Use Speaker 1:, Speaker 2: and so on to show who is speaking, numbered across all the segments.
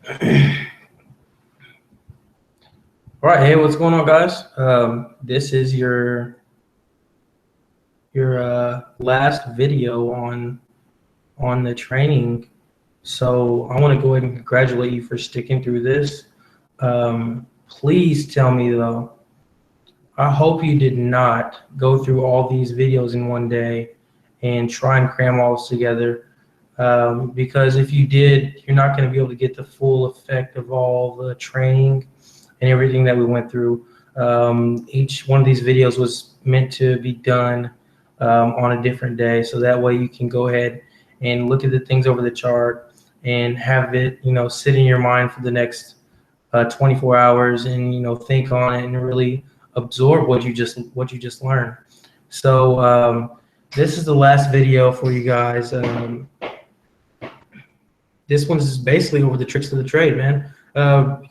Speaker 1: All right, hey, what's going on, guys? This is your last video on the training. So I want to go ahead and congratulate you for sticking through this. Please tell me though, I hope you did not go through all these videos in one day and try and cram all this together. Because if you did, you're not going to be able to get the full effect of all the training and everything that we went through. Each one of these videos was meant to be done on a different day, so that way you can go ahead and look at the things over the chart and have it, sit in your mind for the next 24 hours, and think on it and really absorb what you just learned. So this is the last video for you guys. This one's basically over the tricks of the trade, man.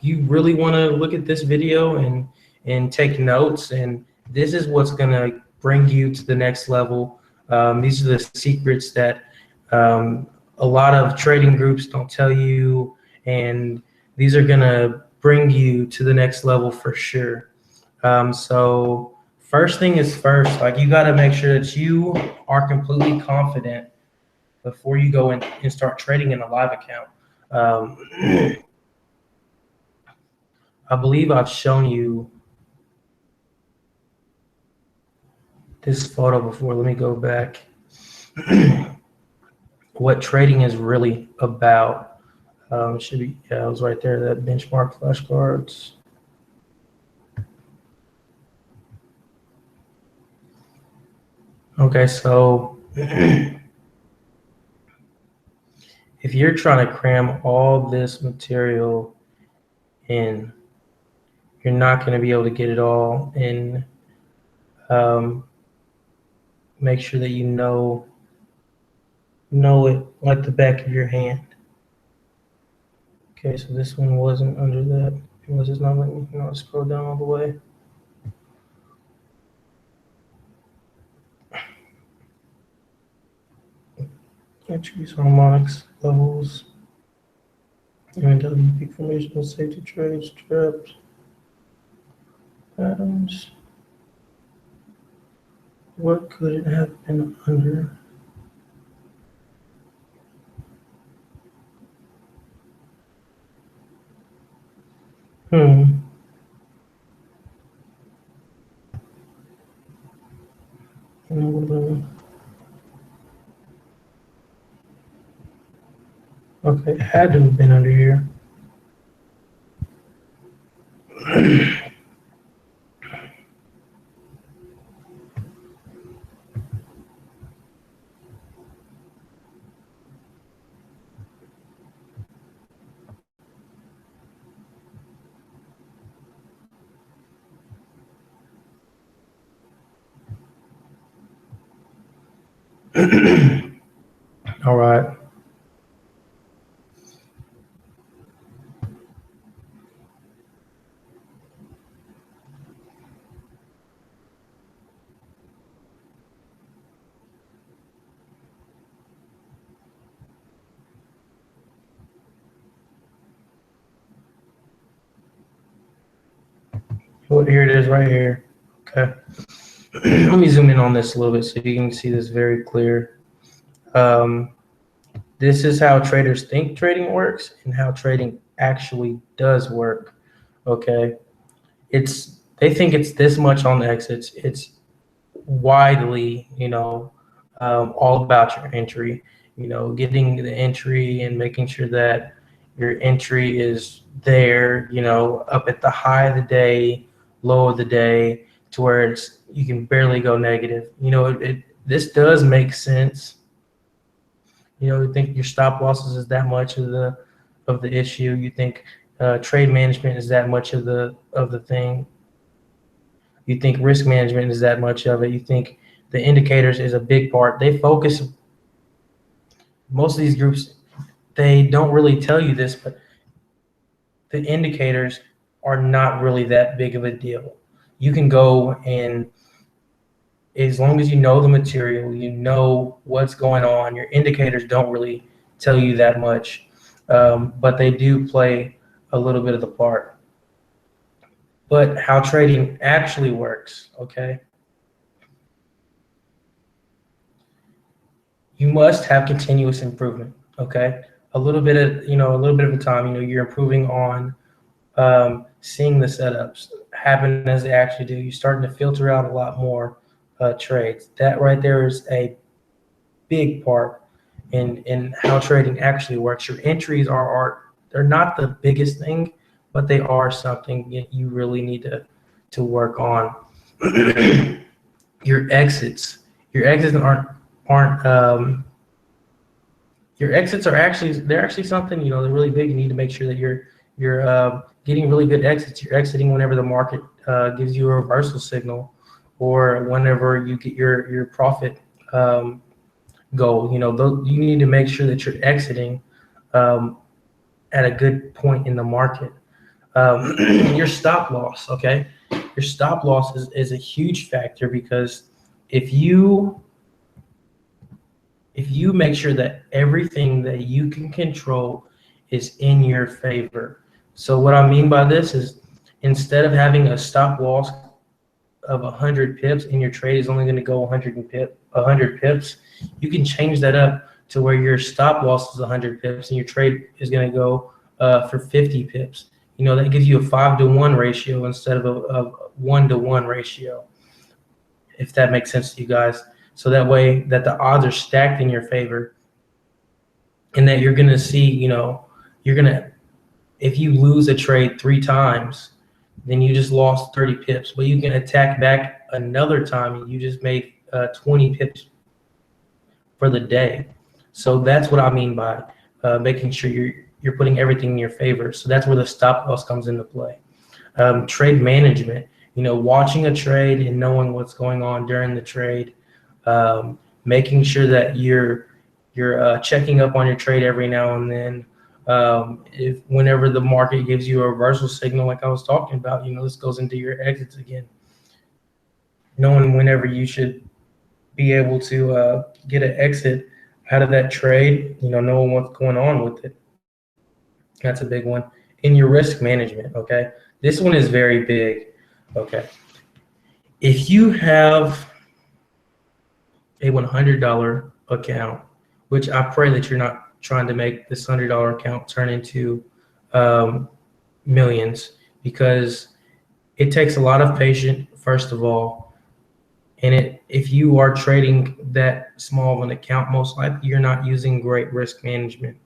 Speaker 1: You really want to look at this video and take notes, and this is what's going to bring you to the next level. These are the secrets that a lot of trading groups don't tell you, and these are going to bring you to the next level for sure. So first thing is first, like, you got to make sure that you are completely confident before you go in and start trading in a live account. I believe I've shown you this photo before. Let me go back. What trading is really about. Should be, yeah, it was right there, that benchmark flashcards. Okay, so if you're trying to cram all this material in, you're not going to be able to get it all in. Make sure that you know it like the back of your hand. Okay, so this one wasn't under that. It was just not letting me, scroll down all the way. Entries, harmonics, levels, MW, peak formation, safety trades, traps, patterns. What could it have been under? Okay, it had to have been under here. All right. Well, here it is right here. Okay. Let me zoom in on this a little bit so you can see this very clear. This is how traders think trading works and how trading actually does work. Okay. They think it's this much on the exits. It's widely, all about your entry, getting the entry and making sure that your entry is there, up at the high of the day, low of the day, to where you can barely go negative. This does make sense. You think your stop losses is that much of the issue. You think trade management is that much of the thing. You think risk management is that much of it. You think the indicators is a big part. They focus, most of these groups, they don't really tell you this, but the indicators are not really that big of a deal. You can go, and as long as you know the material, you know what's going on, your indicators don't really tell you that much. but they do play a little bit of the part. But how trading actually works, okay? You must have continuous improvement, okay? A little bit of, a little bit of a time, you're improving on seeing the setups happen as they actually do. You're starting to filter out a lot more trades. That right there is a big part in how trading actually works. Your entries they're not the biggest thing, but they are something that you really need to work on. Your exits. Your exits aren't your exits they're actually something, they're really big. You need to make sure that you're getting really good exits. You're exiting whenever the market gives you a reversal signal, or whenever you get your profit goal. You need to make sure that you're exiting at a good point in the market. Your stop loss, okay? Your stop loss is a huge factor, because if you make sure that everything that you can control is in your favor. So what I mean by this is, instead of having a stop loss of 100 pips and your trade is only going to go 100 pips, you can change that up to where your stop loss is 100 pips and your trade is going to go for 50 pips. That gives you a 5-to-1 ratio instead of a 1-to-1 ratio, if that makes sense to you guys. So that way that the odds are stacked in your favor, and that you're going to see, if you lose a trade 3 times, then you just lost 30 pips. But you can attack back another time and you just made 20 pips for the day. So that's what I mean by making sure you're putting everything in your favor. So that's where the stop loss comes into play. Trade management, watching a trade and knowing what's going on during the trade, making sure that you're checking up on your trade every now and then. If whenever the market gives you a reversal signal, like I was talking about, this goes into your exits again. Knowing whenever you should be able to get an exit out of that trade, knowing what's going on with it. That's a big one. In your risk management, okay? This one is very big, okay? If you have a $100 account, which I pray that you're not trying to make this $100 account turn into millions, because it takes a lot of patience, first of all, and if you are trading that small of an account, most likely you're not using great risk management.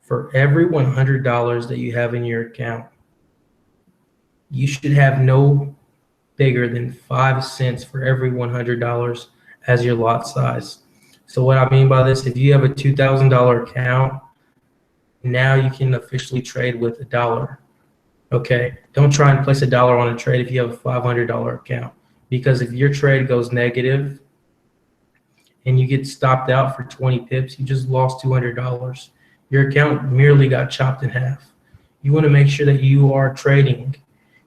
Speaker 1: For every $100 that you have in your account, you should have no bigger than 5 cents for every $100 as your lot size. So what I mean by this, if you have a $2,000 account, now you can officially trade with $1. Okay, don't try and place $1 on a trade if you have a $500 account, because if your trade goes negative and you get stopped out for 20 pips, you just lost $200. Your account merely got chopped in half. You want to make sure that you are trading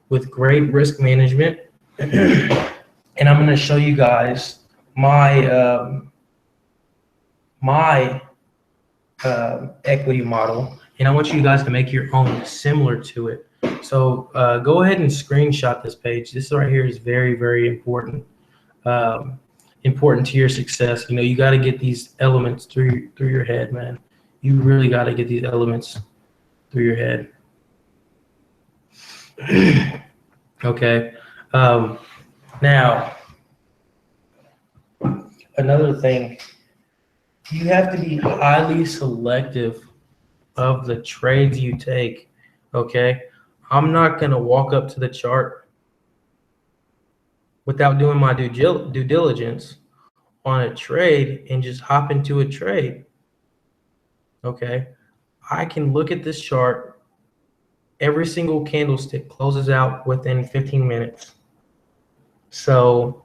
Speaker 1: with great risk management. And I'm going to show you guys my equity model, and I want you guys to make your own similar to it. So go ahead and screenshot this page. This right here is very, very important. Important to your success. You got to get these elements through your head, man. You really got to get these elements through your head. Okay. Now, another thing, you have to be highly selective of the trades you take. Okay. I'm not going to walk up to the chart without doing my due diligence on a trade and just hop into a trade. Okay. I can look at this chart. Every single candlestick closes out within 15 minutes. So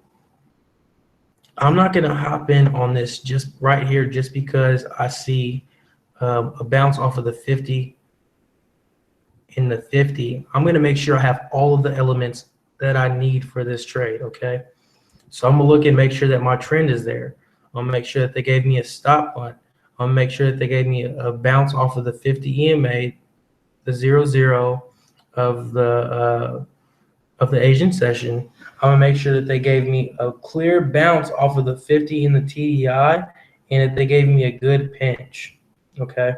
Speaker 1: I'm not going to hop in on this just right here just because I see a bounce off of the 50 in the 50. I'm going to make sure I have all of the elements that I need for this trade, okay? So I'm going to look and make sure that my trend is there. I'll make sure that they gave me a stop line. I'm gonna make sure that they gave me a bounce off of the 50 EMA, the 0-0 of the Asian session. I'm gonna make sure that they gave me a clear bounce off of the 50 in the TDI, and that they gave me a good pinch. Okay,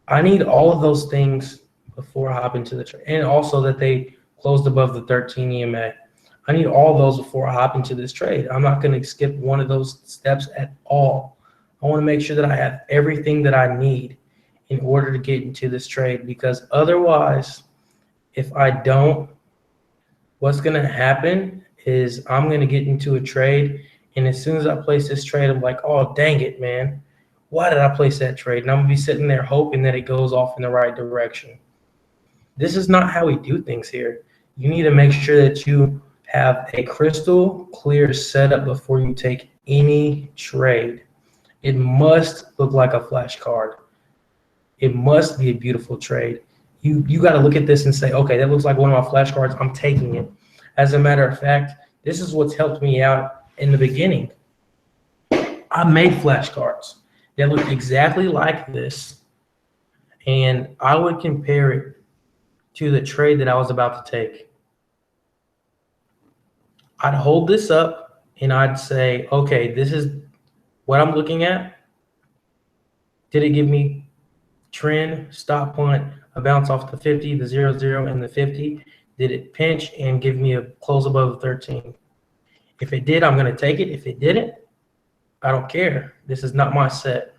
Speaker 1: I need all of those things before I hop into the trade, and also that they closed above the 13 EMA. I need all those before I hop into this trade. I'm not going to skip one of those steps at all. I want to make sure that I have everything that I need in order to get into this trade, because otherwise, if I don't, what's going to happen is I'm going to get into a trade, and as soon as I place this trade, I'm like, oh, dang it, man. Why did I place that trade? And I'm going to be sitting there hoping that it goes off in the right direction. This is not how we do things here. You need to make sure that you have a crystal clear setup before you take any trade. It must look like a flashcard. It must be a beautiful trade. You got to look at this and say, okay, that looks like one of my flashcards. I'm taking it. As a matter of fact, this is what's helped me out in the beginning. I made flashcards that looked exactly like this, and I would compare it to the trade that I was about to take. I'd hold this up and I'd say, okay, this is what I'm looking at. Did it give me trend, stop punt, a bounce off the 50, the 0-0, and the 50? Did it pinch and give me a close above the 13? If it did, I'm going to take it. If it didn't, I don't care. This is not my set.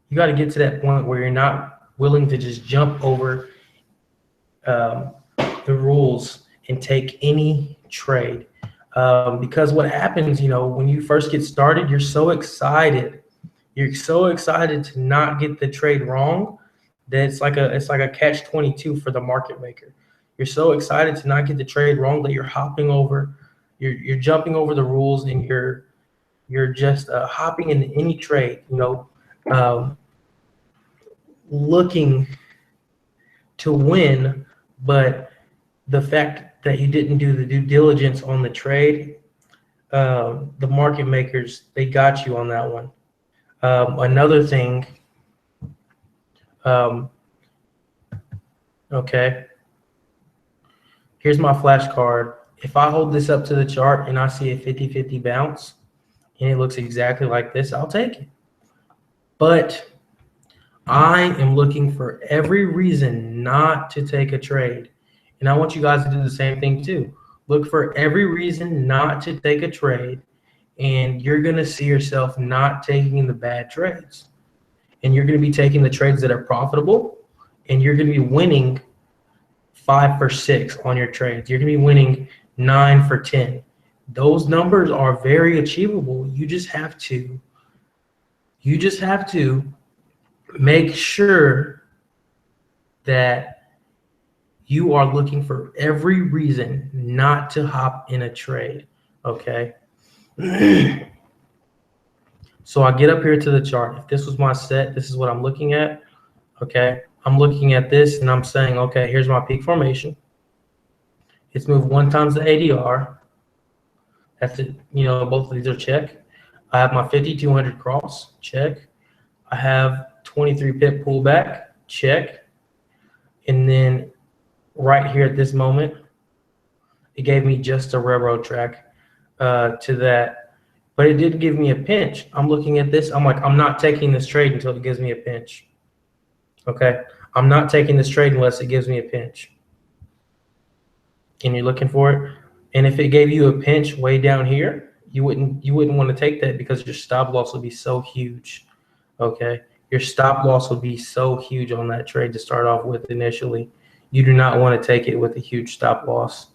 Speaker 1: You got to get to that point where you're not willing to just jump over the rules and take any trade. Because what happens, when you first get started, you're so excited. You're so excited to not get the trade wrong that it's like a catch-22 for the market maker. You're so excited to not get the trade wrong that you're you're jumping over the rules, and you're just hopping into any trade, looking to win, but the fact that you didn't do the due diligence on the trade, the market makers, they got you on that one. Another thing, okay, here's my flashcard. If I hold this up to the chart and I see a 50-50 bounce and it looks exactly like this, I'll take it. But I am looking for every reason not to take a trade. And I want you guys to do the same thing too. Look for every reason not to take a trade, and you're going to see yourself not taking the bad trades. And you're going to be taking the trades that are profitable, and you're going to be winning 5 for 6 on your trades. You're going to be winning 9 for 10. Those numbers are very achievable. You just have to make sure that you are looking for every reason not to hop in a trade, okay? So I get up here to the chart. If this was my set, this is what I'm looking at, okay? I'm looking at this and I'm saying, okay, here's my peak formation. It's moved 1 times the ADR. That's it, both of these are check. I have my 5,200 cross, check. I have 23 pip pullback, check. And then right here at this moment, it gave me just a railroad track to that, but it did give me a pinch. I'm looking at this, I'm like, I'm not taking this trade until it gives me a pinch. Okay, I'm not taking this trade unless it gives me a pinch. And you're looking for it. And if it gave you a pinch way down here, you wouldn't want to take that, because your stop loss would be so huge. Okay, your stop loss would be so huge on that trade to start off with initially. You do not want to take it with a huge stop loss.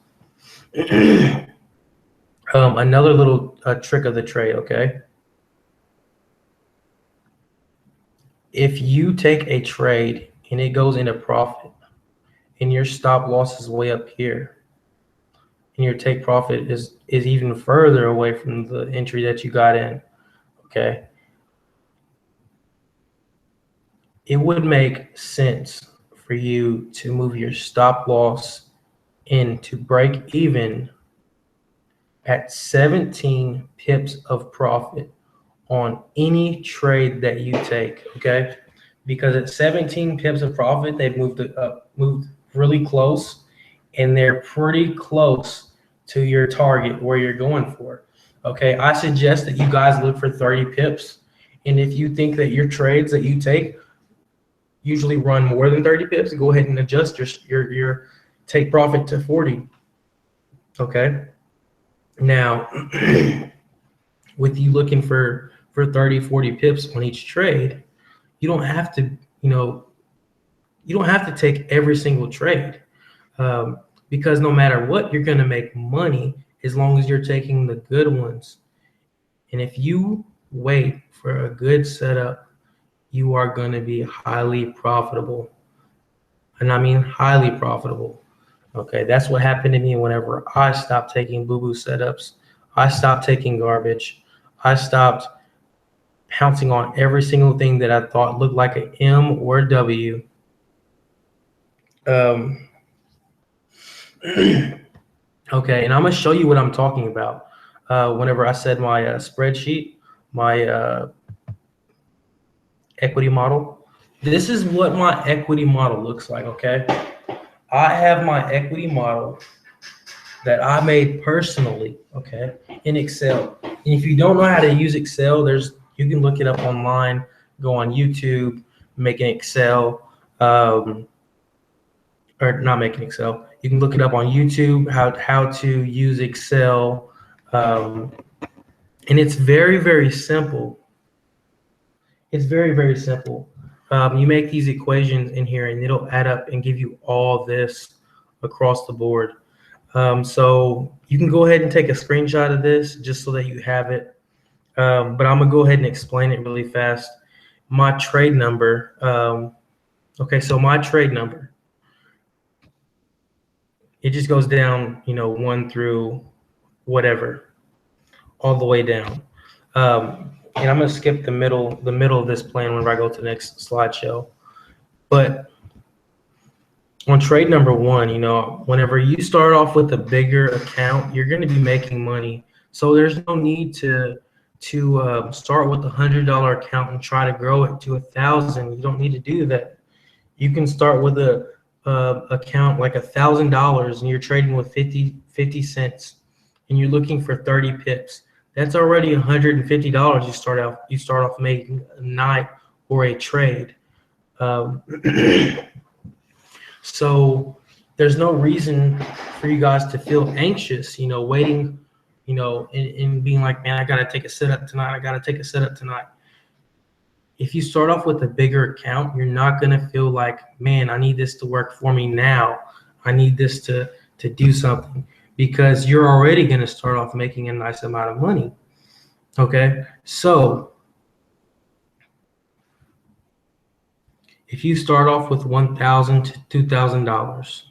Speaker 1: Another little trick of the trade, okay? If you take a trade and it goes into profit and your stop loss is way up here and your take profit is even further away from the entry that you got in, okay? It would make sense for you to move your stop loss in to break even at 17 pips of profit on any trade that you take, okay? Because at 17 pips of profit, they've moved really close, and they're pretty close to your target where you're going for. Okay, I suggest that you guys look for 30 pips, and if you think that your trades that you take usually run more than 30 pips, go ahead and adjust your take profit to 40. Okay, now with you looking for 30, 40 pips on each trade, you don't have to, you don't have to take every single trade, because no matter what, you're going to make money as long as you're taking the good ones. And if you wait for a good setup, you are going to be highly profitable. And I mean highly profitable. Okay, that's what happened to me whenever I stopped taking boo-boo setups. I stopped taking garbage. I stopped pouncing on every single thing that I thought looked like an M or a W. Okay, and I'm going to show you what I'm talking about. Whenever I said my spreadsheet, my equity model, this is what my equity model looks like, okay? I have my equity model that I made personally, okay, in Excel. And if you don't know how to use Excel, you can look it up online, go on YouTube, make an Excel, or not make an Excel. You can look it up on YouTube, how to use Excel, and it's very, very simple. It's very, very simple. You make these equations in here, and it'll add up and give you all this across the board. So you can go ahead and take a screenshot of this just so that you have it. But I'm gonna go ahead and explain it really fast. My trade number. Okay, so my trade number, it just goes down, 1 through whatever, all the way down. And I'm gonna skip the middle of this plan whenever I go to the next slideshow. But on trade number 1, whenever you start off with a bigger account, you're going to be making money. So there's no need to start with a $100 account and try to grow it to 1,000. You don't need to do that. You can start with a account like $1,000, and you're trading with 50 cents, and you're looking for 30 pips. That's already $150 you start off making a night or a trade. So there's no reason for you guys to feel anxious, waiting, and being like, man, I got to take a setup tonight. I got to take a setup tonight. If you start off with a bigger account, you're not going to feel like, man, I need this to work for me now. I need this to do something, because you're already going to start off making a nice amount of money. Okay, so if you start off with $1,000 to $2,000,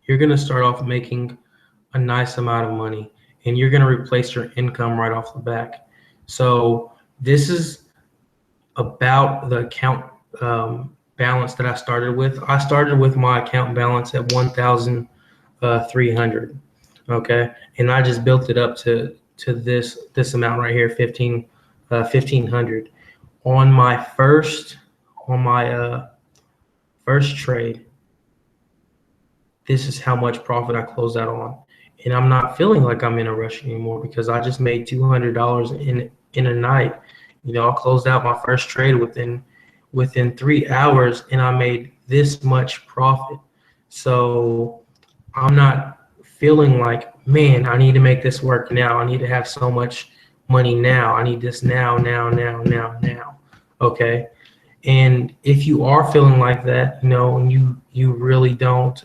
Speaker 1: you're going to start off making a nice amount of money, and you're going to replace your income right off the back. So this is about the account balance that I started with. I started with my account balance at 1,300. Okay, and I just built it up to this amount right here, 1,500. On my first trade, this is how much profit I closed out on. And I'm not feeling like I'm in a rush anymore, because I just made $200 in a night. I closed out my first trade within 3 hours, and I made this much profit. So I'm not feeling like, man, I need to make this work now. I need to have so much money now. I need this now. Okay. And if you are feeling like that, and you really don't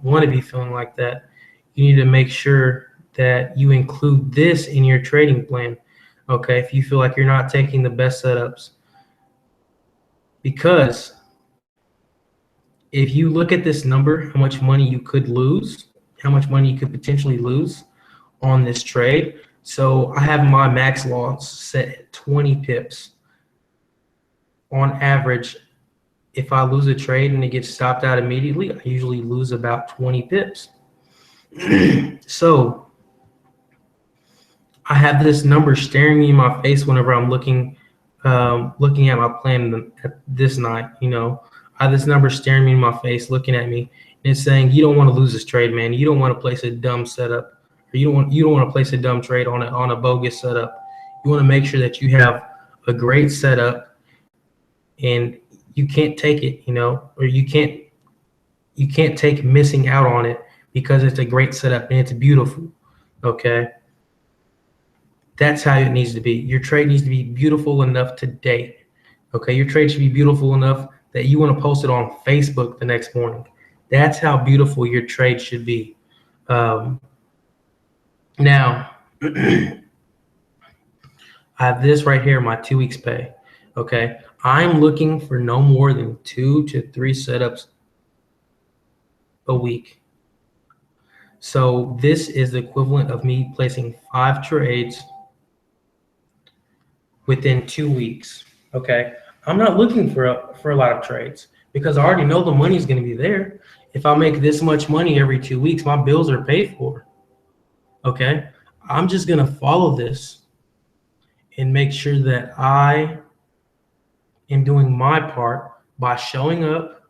Speaker 1: want to be feeling like that, you need to make sure that you include this in your trading plan. Okay, if you feel like you're not taking the best setups, because if you look at this number, how much money you could lose, how much money you could potentially lose on this trade. So I have my max loss set at 20 pips. On average, if I lose a trade and it gets stopped out immediately, I usually lose about 20 pips. So I have this number staring me in my face whenever I'm looking at my plan at this night. I have this number staring me in my face, looking at me, and it's saying, "You don't want to lose this trade, man. You don't want to place a dumb setup, or you don't want to place a dumb trade on a bogus setup. You want to make sure that you have a great setup, and you can't take it, or you can't take missing out on it because it's a great setup and it's beautiful." Okay. That's how it needs to be. Your trade needs to be beautiful enough to date. Okay, your trade should be beautiful enough that you want to post it on Facebook the next morning. That's how beautiful your trade should be. Now, I have this right here, my 2 weeks pay. Okay, I'm looking for no more than 2 to 3 setups a week. So this is the equivalent of me placing 5 trades within 2 weeks. Okay, I'm not looking for a lot of trades because I already know the money's going to be there. If I make this much money every 2 weeks, my bills are paid for. Okay, I'm just going to follow this and make sure that I am doing my part by showing up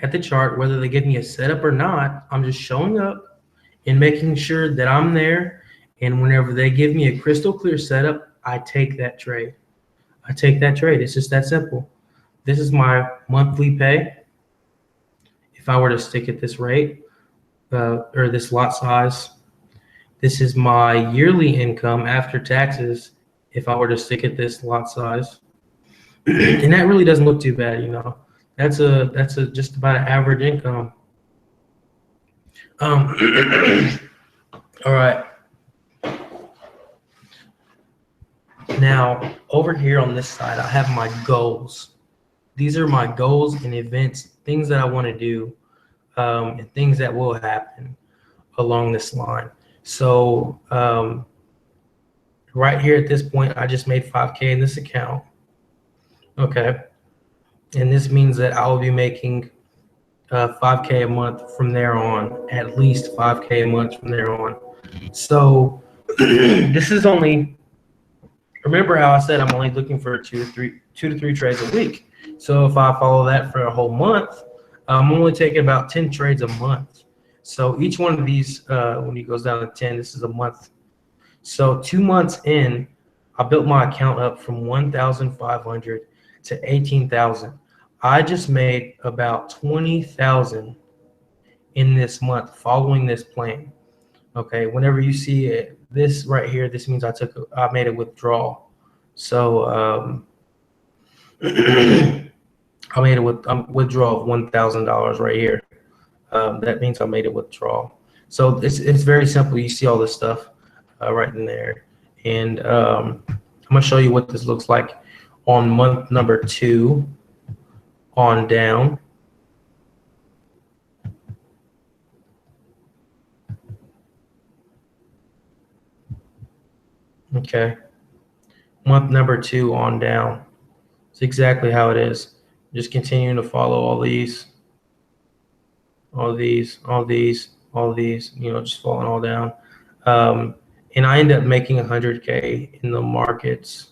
Speaker 1: at the chart, whether they give me a setup or not. I'm just showing up and making sure that I'm there. And whenever they give me a crystal clear setup, I take that trade. It's just that simple. This is my monthly pay. If I were to stick at this rate or this lot size, this is my yearly income after taxes. If I were to stick at this lot size, and that really doesn't look too bad, That's a just about an average income. All right. Now, over here on this side, I have my goals. These are my goals and events, things that I want to do, and things that will happen along this line. So right here at this point, I just made 5K in this account. Okay. And this means that I will be making 5K a month from there on, at least 5K a month from there on. So this is only, remember how I said I'm only looking for two to three trades a week. So if I follow that for a whole month, I'm only taking about 10 trades a month. So each one of these, when it goes down to 10, this is a month. So 2 months in, I built my account up from 1,500 to 18,000. I just made about 20,000 in this month following this plan. Okay, whenever you see it, this right here, this means I made a withdrawal. So I made a withdrawal of $1,000 right here. That means I made a withdrawal. So it's very simple. You see all this stuff right in there, and I'm gonna show you what this looks like on month number 2 on down. Okay, month number 2 on down. It's exactly how it is. Just continuing to follow all these, just falling all down. And I end up making 100K in the markets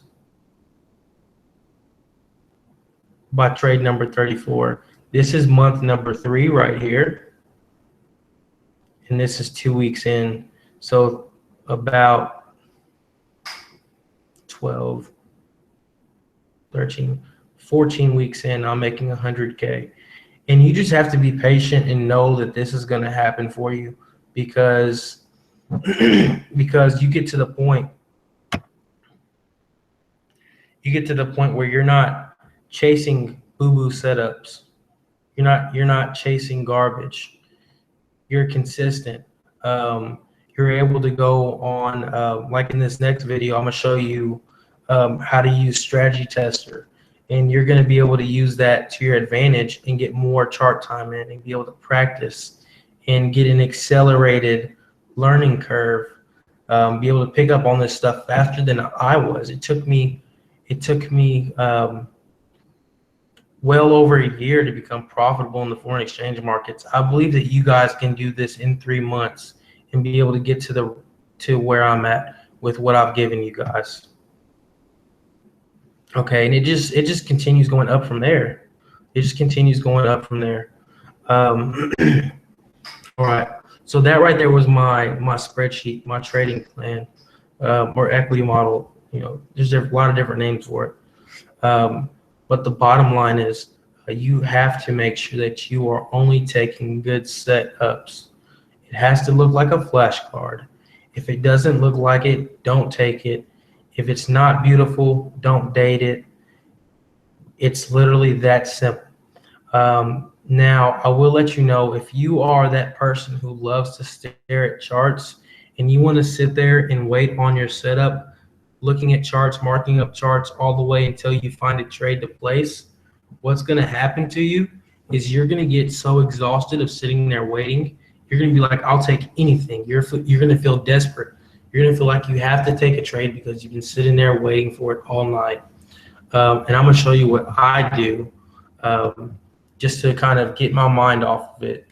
Speaker 1: by trade number 34. This is month number 3 right here. And this is 2 weeks in. So about 12, 13, 14 weeks in, I'm making 100K. And you just have to be patient and know that this is going to happen for you, because you get to the point where you're not chasing boo-boo setups. You're not chasing garbage. You're consistent. You're able to go on, like in this next video, I'm gonna show you how to use Strategy Tester, and you're gonna be able to use that to your advantage and get more chart time in and be able to practice and get an accelerated learning curve, be able to pick up on this stuff faster than I was. It took me well over a year to become profitable in the foreign exchange markets. I believe that you guys can do this in 3 months and be able to get to where I'm at with what I've given you guys. Okay, and it just continues going up from there. It just continues going up from there. All right. So that right there was my spreadsheet, my trading plan, or equity model. There's a lot of different names for it. But the bottom line is you have to make sure that you are only taking good setups. It has to look like a flashcard. If it doesn't look like it, don't take it. If it's not beautiful, don't date it. It's literally that simple. Now, I will let you know, if you are that person who loves to stare at charts and you want to sit there and wait on your setup, looking at charts, marking up charts all the way until you find a trade to place, what's going to happen to you is you're going to get so exhausted of sitting there waiting. You're going to be like, I'll take anything. You're going to feel desperate. You're going to feel like you have to take a trade because you've been sitting there waiting for it all night. And I'm going to show you what I do just to kind of get my mind off of it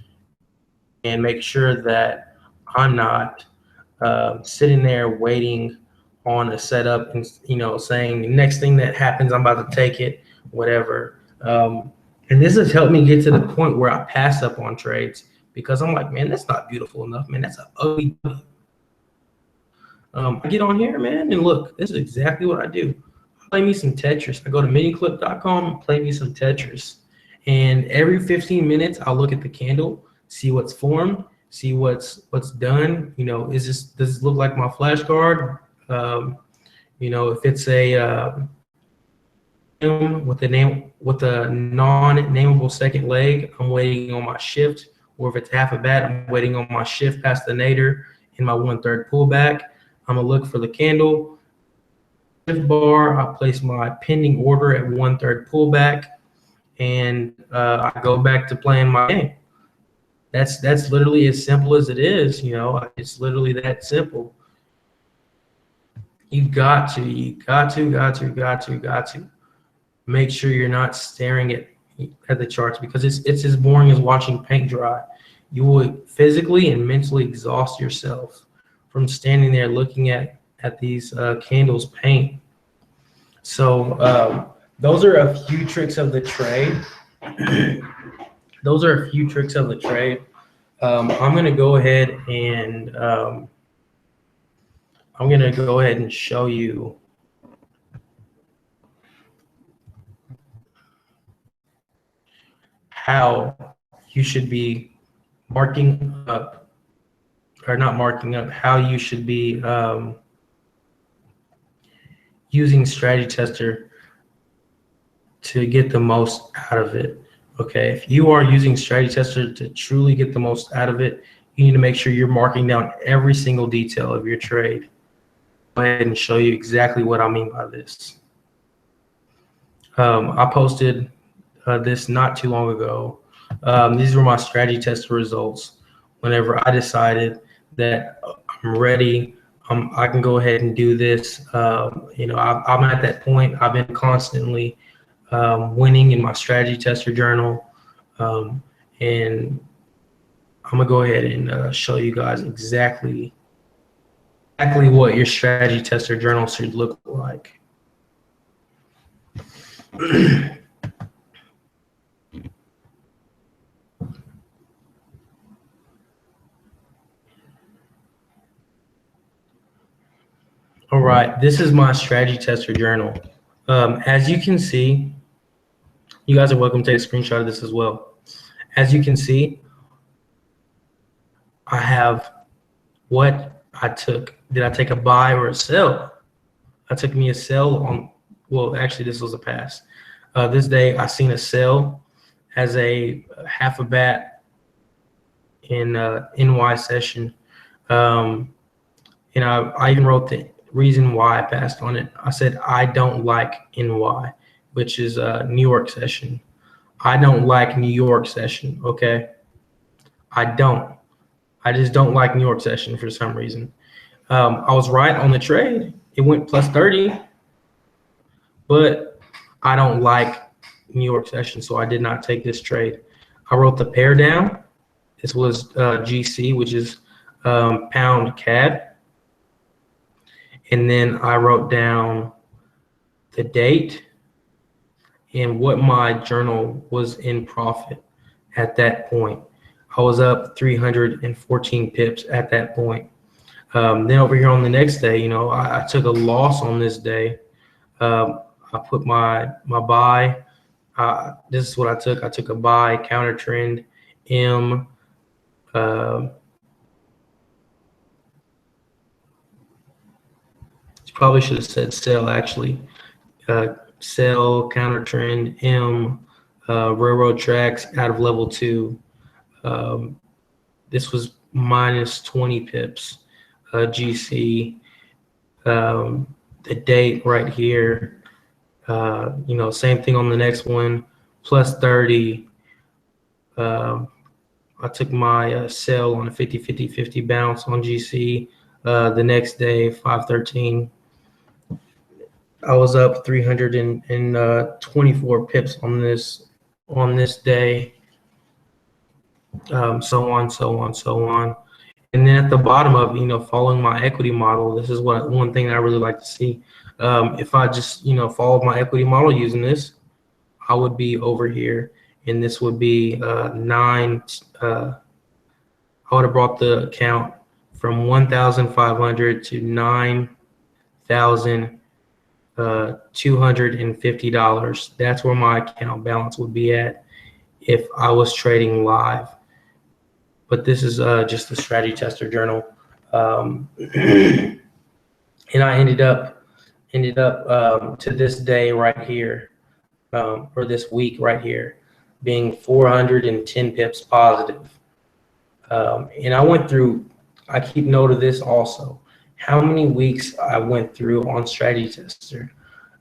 Speaker 1: and make sure that I'm not sitting there waiting on a setup and saying the next thing that happens, I'm about to take it, whatever. And this has helped me get to the point where I pass up on trades because I'm like, man, that's not beautiful enough, man. That's an ugly. I get on here, man, and look, this is exactly what I do. I play me some Tetris. I go to miniclip.com and play me some Tetris. And every 15 minutes, I'll look at the candle, see what's formed, see what's done. Does this look like my flashcard? If it's a with a non-nameable second leg, I'm waiting on my shift. Or if it's half a bat, I'm waiting on my shift past the nadir in my 1/3 pullback. I'm gonna look for the candle. Shift bar, I place my pending order at 1/3 pullback, and I go back to playing my game. That's literally as simple as it is. It's literally that simple. You got to make sure you're not staring at the charts, because it's as boring as watching paint dry. You will physically and mentally exhaust yourself from standing there looking at these candles paint. So those are a few tricks of the trade. Those are a few tricks of the trade. I'm going to go ahead and show you how you should be marking up, or not marking up, how you should be using Strategy Tester to get the most out of it. Okay, if you are using Strategy Tester to truly get the most out of it, you need to make sure you're marking down every single detail of your trade. Go ahead and show you exactly what I mean by this. I posted this not too long ago. These were my Strategy Tester results. Whenever I decided that I'm ready, I can go ahead and do this. I'm at that point. I've been constantly winning in my Strategy Tester journal, and I'm gonna go ahead and show you guys exactly what your Strategy Tester journal should look like. All right, this is my Strategy Tester journal. As you can see, you guys are welcome to take a screenshot of this as well. As you can see, I have what I took. Did I take a buy or a sell? I took me a sell on, well, actually this was a pass. This day I seen a sell as a half a bat in NY session. And I even wrote the reason why I passed on it. I said, I don't like NY, which is New York session. I don't like New York session, okay? I just don't like New York session for some reason. I was right on the trade. It went plus 30, but I don't like New York session, so I did not take this trade. I wrote the pair down. This was GC, which is pound CAD. And then I wrote down the date and what my journal was in profit at that point. I was up 314 pips at that point. Then over here on the next day, you know, I took a loss on this day. I put my buy. This is what I took. I took a buy, counter trend, M. Probably should have said sell actually. Sell, counter trend, M, railroad tracks out of level 2. This was minus 20 pips. GC, the date right here. You know, same thing on the next one, plus 30. I took my sell on a 50-50-50 bounce on GC. The next day, 513. I was up 324 pips on this day. So on, so on, so on. And then at the bottom of, you know, following my equity model, this is one thing that I really like to see. If I just, you know, followed my equity model using this, I would be over here, and this would be 9. I would have brought the account from 1,500 to $9,250. That's where my account balance would be at if I was trading live. But this is just a strategy tester journal, and I ended up to this day right here, or this week right here, being 410 pips positive. And I went through. I keep note of this also. How many weeks I went through on strategy tester.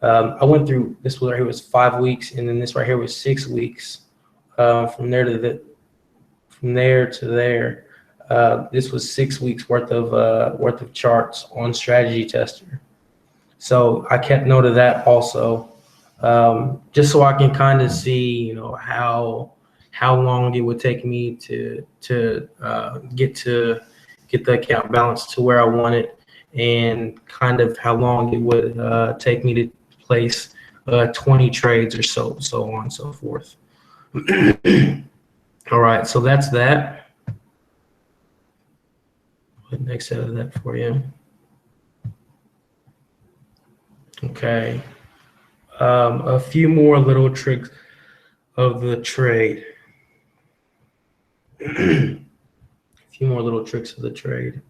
Speaker 1: I went through, this one right here was 5 weeks, and then this right here was 6 weeks. From there to there, this was 6 weeks worth of charts on strategy tester. So I kept note of that also, just so I can kind of see, you know, how long it would take me to get the account balance to where I want it, and kind of how long it would take me to place 20 trades or so on and so forth. All right, so that's that. Put next set of that for you. Okay, a few more little tricks of the trade. A few more little tricks of the trade.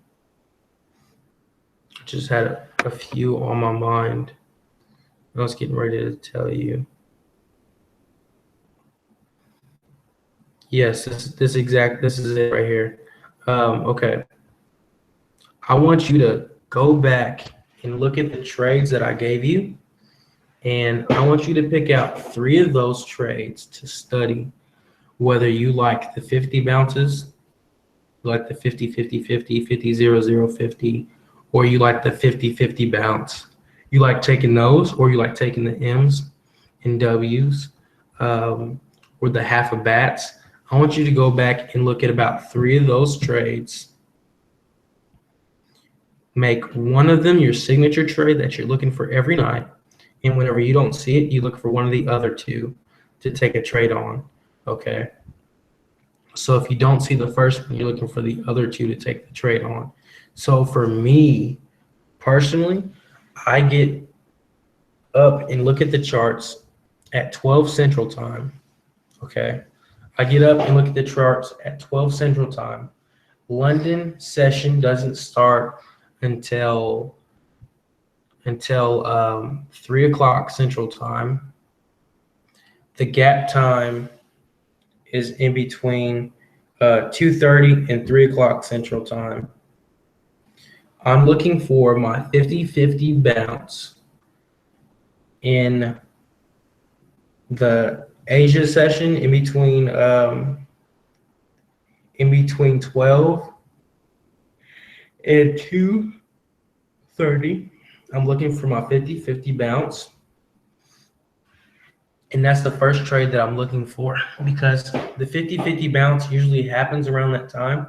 Speaker 1: Just had a few on my mind. I was getting ready to tell you. Yes, this is it right here. Okay. I want you to go back and look at the trades that I gave you, and I want you to pick out 3 of those trades to study, whether you like the 50 bounces, like the 50-50-50, 50-0-0-50, or you like the 50-50 bounce. You like taking those, or you like taking the M's and W's, or the half of bats. I want you to go back and look at about 3 of those trades. Make one of them your signature trade that you're looking for every night. And whenever you don't see it, you look for one of the other 2 to take a trade on, okay? So if you don't see the first one, you're looking for the other 2 to take the trade on. So for me, personally, I get up and look at the charts at 12 Central Time, okay? I get up and look at the charts at 12 Central Time. London session doesn't start until 3 o'clock Central Time. The gap time is in between 2:30 and 3 o'clock Central Time. I'm looking for my 50-50 bounce in the Asia session in between 12 and 2:30. I'm looking for my 50-50 bounce. And that's the first trade that I'm looking for, because the 50-50 bounce usually happens around that time.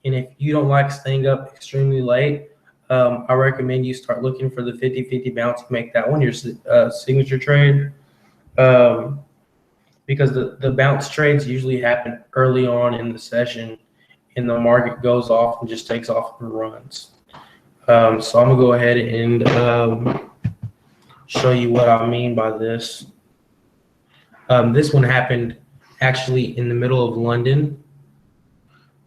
Speaker 1: And if you don't like staying up extremely late, I recommend you start looking for the 50-50 bounce, make that one your signature trade. Because the bounce trades usually happen early on in the session, and the market goes off and just takes off and runs. So I'm gonna go ahead and show you what I mean by this. This one happened actually in the middle of London,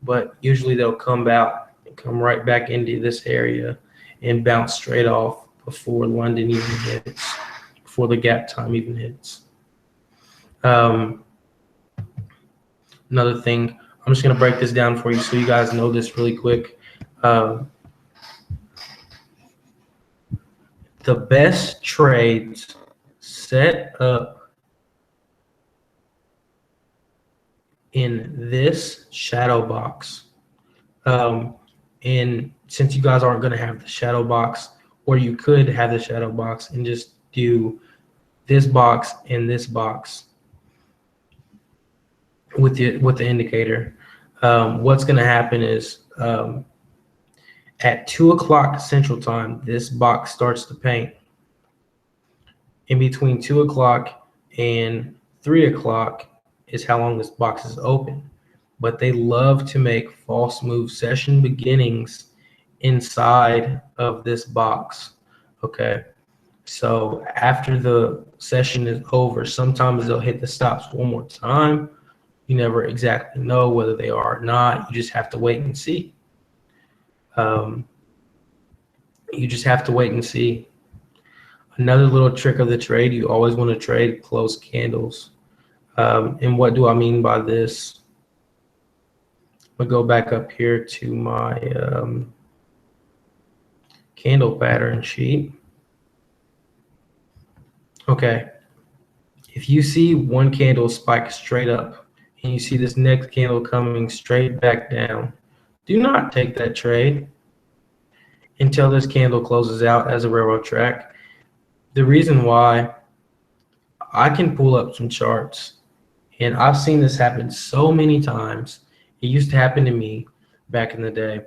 Speaker 1: but usually they'll come right back into this area and bounce straight off before London even hits, before the gap time even hits. Another thing, I'm just going to break this down for you so you guys know this really quick. The best trades set up in this shadow box. And since you guys aren't going to have the shadow box, or you could have the shadow box and just do this box and this box with the indicator, what's going to happen is at 2 o'clock Central Time, this box starts to paint. In between 2 o'clock and 3 o'clock is how long this box is open. But they love to make false move session beginnings inside of this box. Okay. So after the session is over, sometimes they'll hit the stops one more time. You never exactly know whether they are or not. You just have to wait and see. You just have to wait and see. Another little trick of the trade, you always want to trade closed candles. And what do I mean by this? I'll go back up here to my candle pattern sheet. Okay, if you see one candle spike straight up and you see this next candle coming straight back down, do not take that trade until this candle closes out as a railroad track. The reason why, I can pull up some charts, and I've seen this happen so many times. It used to happen to me back in the day.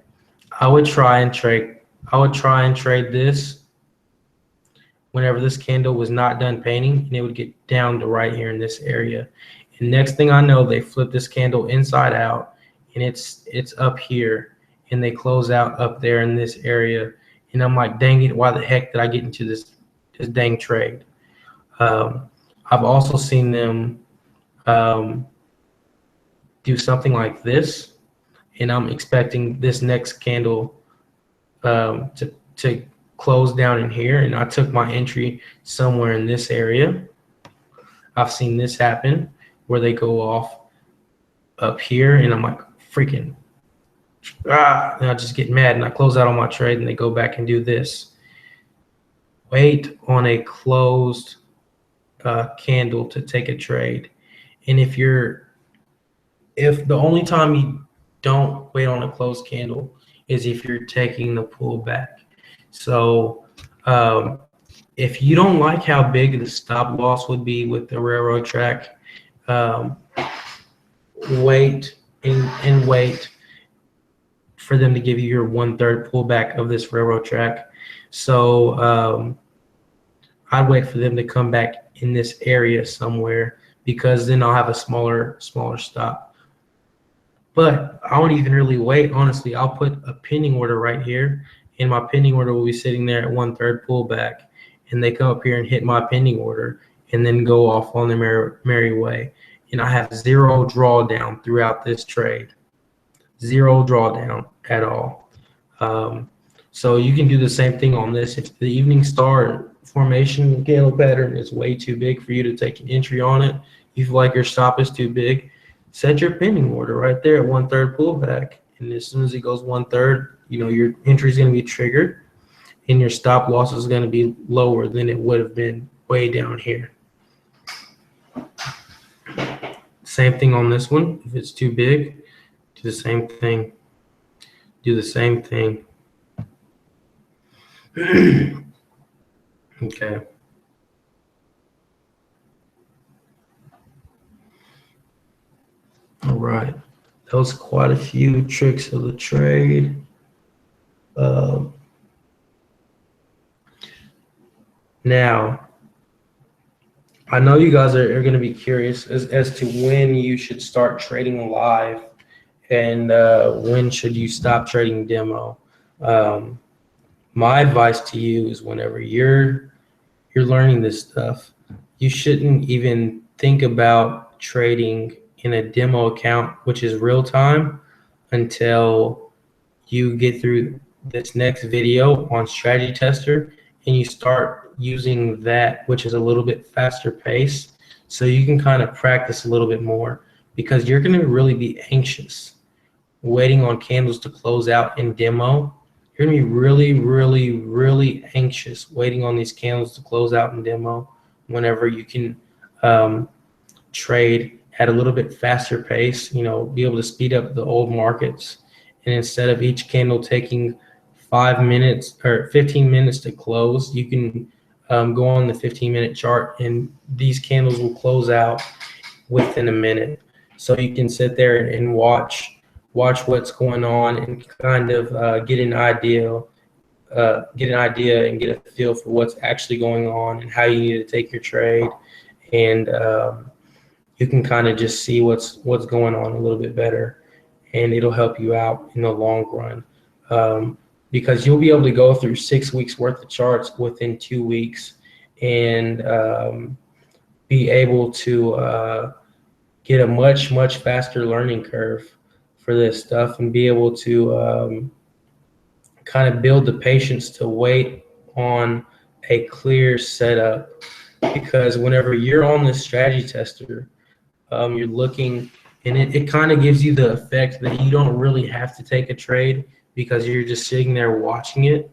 Speaker 1: I would try and trade this whenever this candle was not done painting, and it would get down to right here in this area. And next thing I know, they flip this candle inside out, and it's up here, and they close out up there in this area. And I'm like, dang it, why the heck did I get into this dang trade? I've also seen them do something like this, and I'm expecting this next candle to close down in here, and I took my entry somewhere in this area. I've seen this happen where they go off up here, and I'm like, freaking, and I just get mad and I close out on my trade, and they go back and do this. Wait on a closed candle to take a trade. And if the only time you don't wait on a closed candle is if you're taking the pullback. So if you don't like how big the stop loss would be with the railroad track, wait and wait for them to give you your 1/3 pullback of this railroad track. So I'd wait for them to come back in this area somewhere, because then I'll have a smaller stop. But I won't even really wait. Honestly, I'll put a pending order right here, and my pending order will be sitting there at 1/3 pullback, and they come up here and hit my pending order and then go off on their merry way. And I have zero drawdown throughout this trade. Zero drawdown at all. So you can do the same thing on this. If the evening star formation candle pattern is way too big for you to take an entry on it, you feel like your stop is too big, set your pending order right there at 1/3 pullback. And as soon as it goes 1/3, your entry is going to be triggered, and your stop loss is going to be lower than it would have been way down here. Same thing on this one. If it's too big, do the same thing. Do the same thing. Okay. All right. That was quite a few tricks of the trade. Now, I know you guys are going to be curious as to when you should start trading live and when should you stop trading demo. Um, my advice to you is whenever you're learning this stuff, you shouldn't even think about trading in a demo account, which is real time, until you get through this next video on Strategy Tester and you start using that, which is a little bit faster pace, so you can kind of practice a little bit more, because you're going to really be anxious waiting on candles to close out in demo. You're going to be really, really, really anxious waiting on these candles to close out in demo whenever you can trade at a little bit faster pace, be able to speed up the old markets. And instead of each candle taking 5 minutes or 15 minutes to close, you can go on the 15-minute chart and these candles will close out within a minute. So you can sit there and watch what's going on and kind of get an idea and get a feel for what's actually going on and how you need to take your trade. And you can kind of just see what's going on a little bit better, and it'll help you out in the long run, because you'll be able to go through 6 weeks worth of charts within 2 weeks and be able to get a much faster learning curve for this stuff, and be able to kind of build the patience to wait on a clear setup. Because whenever you're on this strategy tester, you're looking, and it kind of gives you the effect that you don't really have to take a trade, because you're just sitting there watching it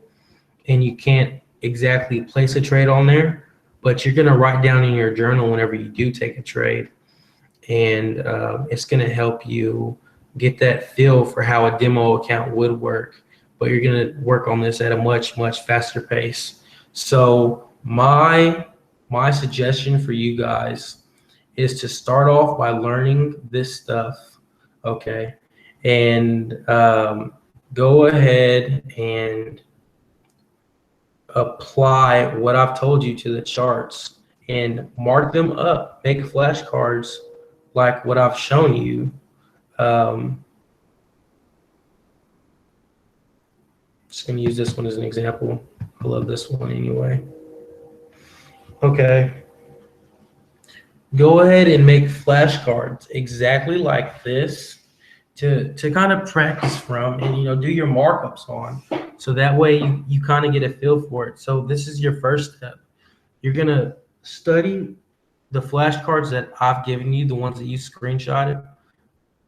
Speaker 1: and you can't exactly place a trade on there, but you're going to write down in your journal whenever you do take a trade, and it's going to help you get that feel for how a demo account would work, but you're going to work on this at a much faster pace. So my suggestion for you guys is to start off by learning this stuff, okay? And go ahead and apply what I've told you to the charts and mark them up. Make flashcards like what I've shown you. Just gonna use this one as an example. I love this one anyway. Okay. Go ahead and make flashcards exactly like this to kind of practice from, and do your markups on, so that way you kind of get a feel for it. So this is your first step. You're gonna study the flashcards that I've given you, the ones that you screenshotted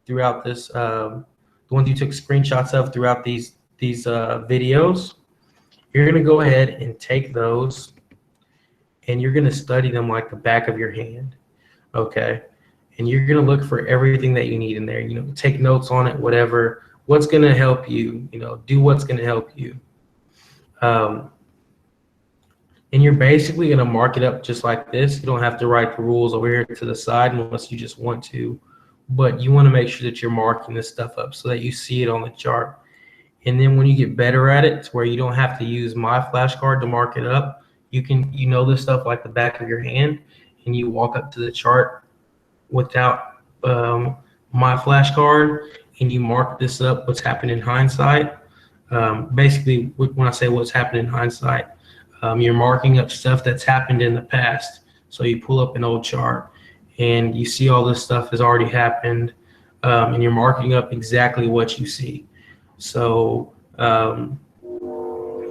Speaker 1: throughout this, the ones you took screenshots of throughout these videos. You're gonna go ahead and take those and you're gonna study them like the back of your hand. Okay, and you're gonna look for everything that you need in there. Take notes on it, whatever. What's gonna help you? Do what's gonna help you. And you're basically gonna mark it up just like this. You don't have to write the rules over here to the side unless you just want to, but you want to make sure that you're marking this stuff up so that you see it on the chart. And then when you get better at it, to where you don't have to use my flashcard to mark it up, you this stuff like the back of your hand, and you walk up to the chart without my flashcard, and you mark this up, what's happened in hindsight. Basically, when I say what's happened in hindsight, you're marking up stuff that's happened in the past. So you pull up an old chart and you see all this stuff has already happened, and you're marking up exactly what you see. So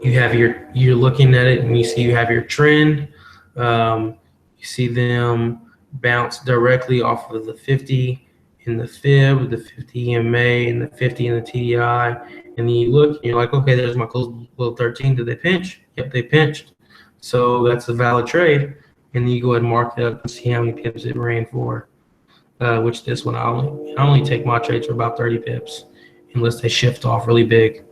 Speaker 1: you're looking at it and you see you have your trend. You see them bounce directly off of the 50 in the fib, the 50 EMA, and the 50 in the TDI. And then you look and you're like, okay, there's my close below 13. Did they pinch? Yep, they pinched. So that's a valid trade. And then you go ahead and mark it up and see how many pips it ran for. Which this one, I only take my trades for about 30 pips unless they shift off really big.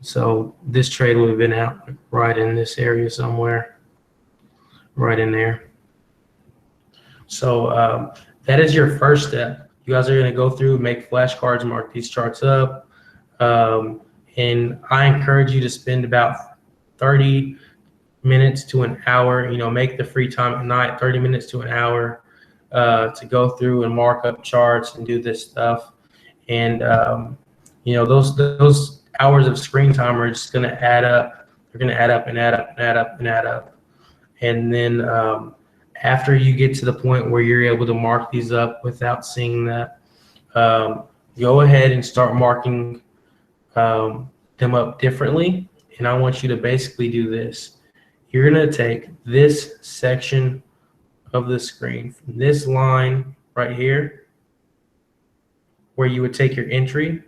Speaker 1: So this trade would have been out right in this area somewhere, right in there. So that is your first step. You guys are going to go through, make flashcards, mark these charts up. And I encourage you to spend about 30, minutes to an hour. Make the free time at night 30 minutes to an hour to go through and mark up charts and do this stuff. And those hours of screen time are just going to add up. They're going to add up and add up and add up and add up. And then after you get to the point where you're able to mark these up without seeing that, go ahead and start marking them up differently. And I want you to basically do this. You're going to take this section of the screen from this line right here, where you would take your entry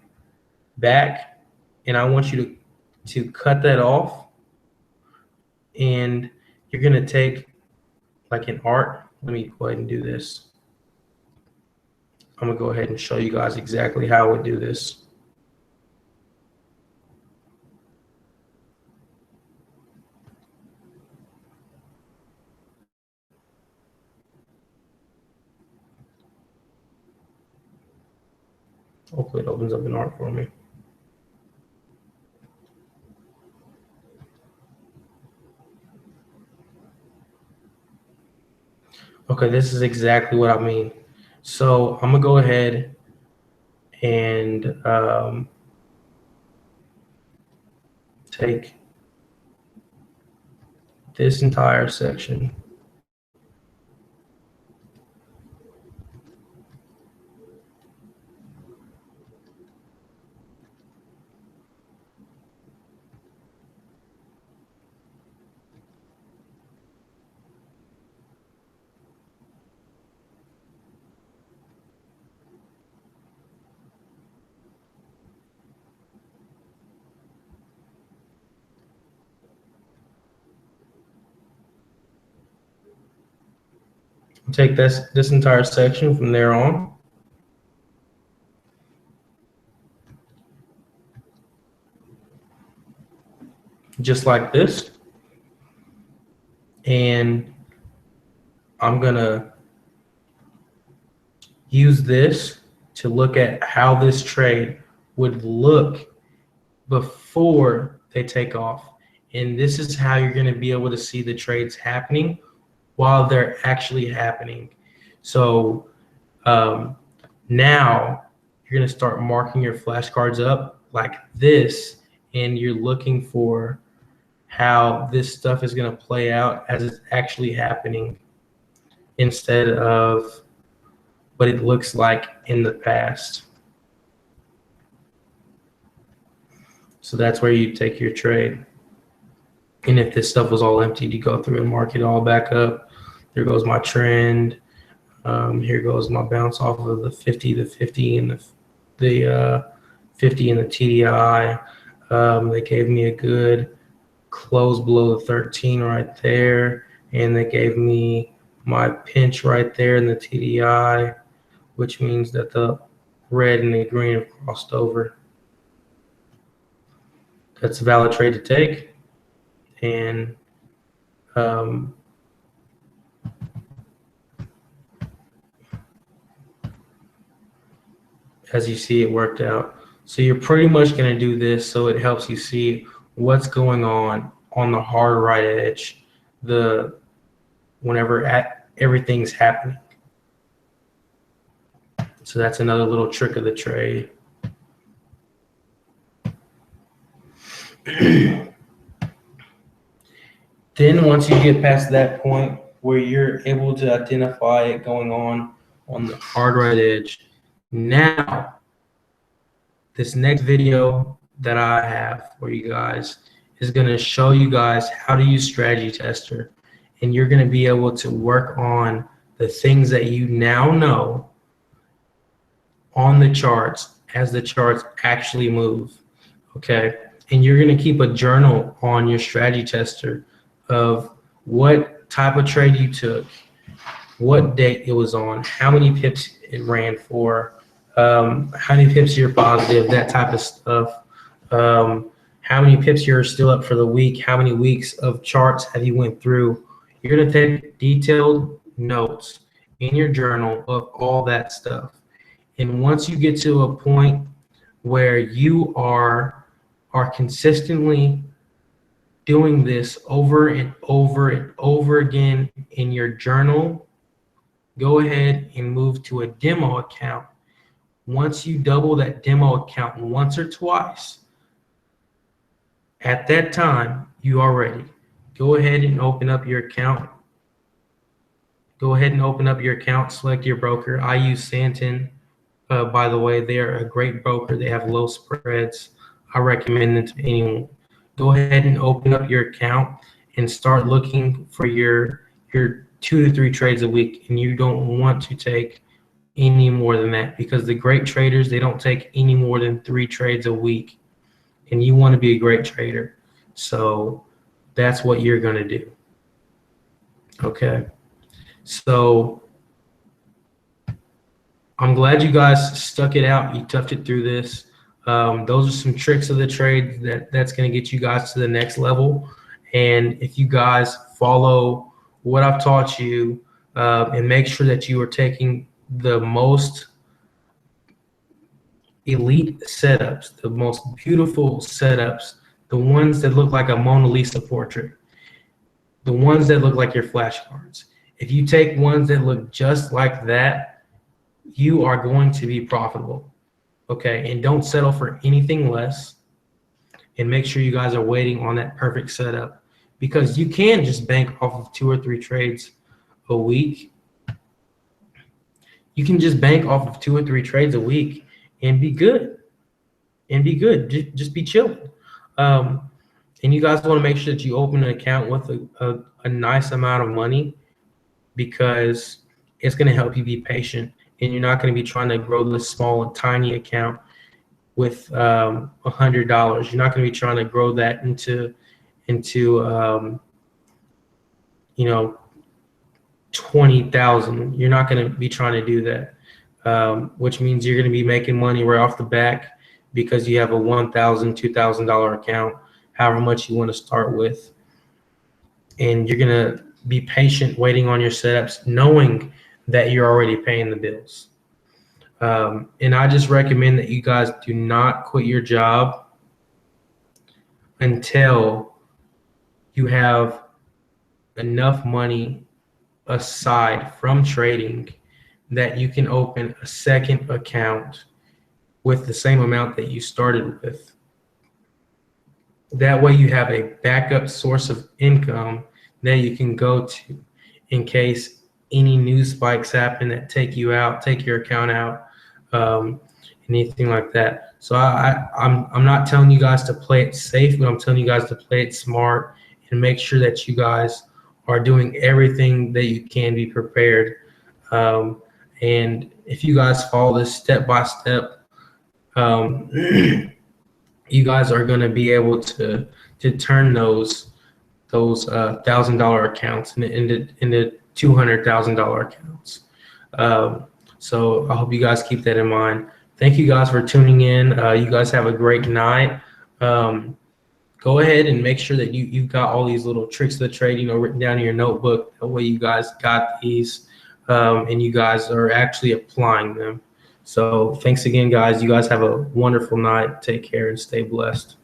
Speaker 1: back, and I want you to cut that off, and you're going to take like an art. Let me go ahead and do this. I'm going to go ahead and show you guys exactly how I would do this. Hopefully it opens up an art for me. Okay, this is exactly what I mean. So I'm gonna go ahead and take this entire section. Take this entire section from there on. Just like this. And I'm gonna use this to look at how this trade would look before they take off. And this is how you're gonna be able to see the trades happening while they're actually happening. So now you're gonna start marking your flashcards up like this, and you're looking for how this stuff is gonna play out as it's actually happening instead of what it looks like in the past. So that's where you take your trade. And if this stuff was all empty, you go through and mark it all back up. There goes my trend. Here goes my bounce off of the 50, the 50, and the 50 and the TDI. They gave me a good close below the 13 right there, and they gave me my pinch right there in the TDI, which means that the red and the green have crossed over. That's a valid trade to take. And as you see, it worked out. So you're pretty much going to do this so it helps you see what's going on the hard right edge whenever everything's happening. So that's another little trick of the trade. Then once you get past that point where you're able to identify it going on the hard right edge, now this next video that I have for you guys is going to show you guys how to use Strategy Tester, and you're going to be able to work on the things that you now know on the charts as the charts actually move. Okay, and you're going to keep a journal on your Strategy Tester of what type of trade you took, what date it was on, how many pips it ran for, how many pips you're positive, that type of stuff. How many pips you're still up for the week, how many weeks of charts have you went through. You're going to take detailed notes in your journal of all that stuff. And once you get to a point where you are consistently doing this over and over and over again in your journal, go ahead and move to a demo account. Once you double that demo account once or twice, at that time, you are ready. Go ahead and open up your account. Go ahead and open up your account, select your broker. I use Santon. By the way, they are a great broker. They have low spreads. I recommend them to anyone. Go ahead and open up your account and start looking for your 2 to 3 trades a week. And you don't want to take any more than that, because the great traders, they don't take any more than 3 trades a week. And you want to be a great trader. So that's what you're going to do. Okay. So I'm glad you guys stuck it out. You toughed it through this. Those are some tricks of the trade that's going to get you guys to the next level. And if you guys follow what I've taught you and make sure that you are taking the most elite setups, the most beautiful setups, the ones that look like a Mona Lisa portrait, the ones that look like your flashcards. If you take ones that look just like that, you are going to be profitable. Okay, and don't settle for anything less. And make sure you guys are waiting on that perfect setup, because you can just bank off of 2 or 3 trades a week. You can just bank off of 2 or 3 trades a week and be good. Just be chilling. And you guys want to make sure that you open an account with a nice amount of money, because it's going to help you be patient, and you're not going to be trying to grow this small and tiny account with $100. You're not going to be trying to grow that into you know, 20,000. You're not going to be trying to do that, which means you're going to be making money right off the back, because you have a $1,000, $2,000 account, however much you want to start with. And you're going to be patient waiting on your setups, knowing that you're already paying the bills. And I just recommend that you guys do not quit your job until you have enough money aside from trading that you can open a second account with the same amount that you started with. That way you have a backup source of income that you can go to in case any news spikes happen that take your account out, anything like that. So I'm not telling you guys to play it safe, but I'm telling you guys to play it smart and make sure that you guys are doing everything that you can be prepared. And if you guys follow this step by step, you guys are going to be able to turn those $1,000 accounts into $200,000 accounts. So I hope you guys keep that in mind. Thank you guys for tuning in. You guys have a great night. Go ahead and make sure that you've got all these little tricks of the trade, written down in your notebook. That way you guys got these, and you guys are actually applying them. So thanks again, guys. You guys have a wonderful night. Take care and stay blessed.